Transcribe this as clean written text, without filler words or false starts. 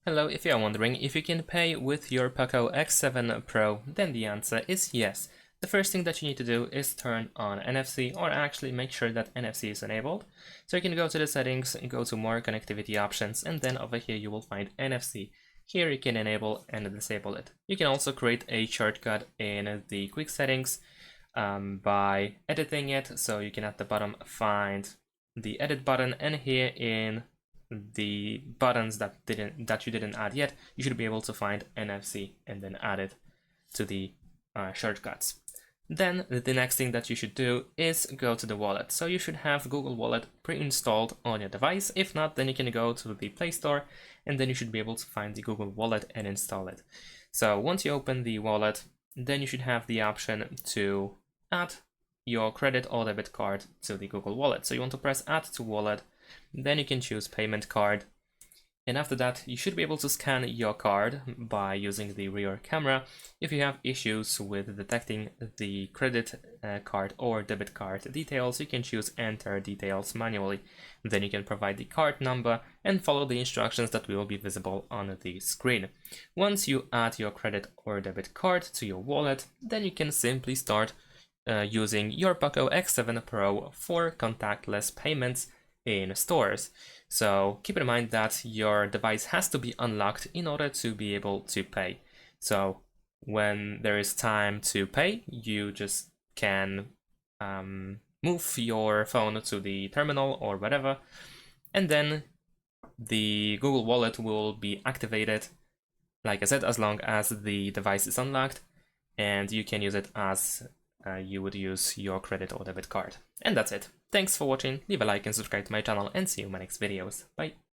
Hello, if you are wondering if you can pay with your POCO X7 Pro, then the answer is yes. The first thing that you need to do is turn on NFC, or actually make sure that NFC is enabled. So you can go to the settings, go to more connectivity options, and then over here you will find NFC. Here you can enable and disable it. You can also create a shortcut in the quick settings by editing it. So you can at the bottom find the edit button, and here in the buttons that you didn't add yet, you should be able to find NFC and then add it to the shortcuts. Then the next thing that you should do is go to the wallet. So you should have Google Wallet pre-installed on your device. If not, then you can go to the Play Store and then you should be able to find the Google Wallet and install it. So once you open the wallet, then you should have the option to add your credit or debit card to the Google Wallet. So you want to press Add to Wallet, then you can choose Payment Card, and after that you should be able to scan your card by using the rear camera. If you have issues with detecting the credit card or debit card details, you can choose Enter Details manually. Then you can provide the card number and follow the instructions that will be visible on the screen. Once you add your credit or debit card to your wallet, then you can simply start using your POCO X7 Pro for contactless payments in stores. So keep in mind that your device has to be unlocked in order to be able to pay. So when there is time to pay, you just can move your phone to the terminal or whatever, and then the Google Wallet will be activated, like I said, as long as the device is unlocked, and you can use it as you would use your credit or debit card. And that's it. Thanks for watching, leave a like and subscribe to my channel, and see you in my next videos. Bye!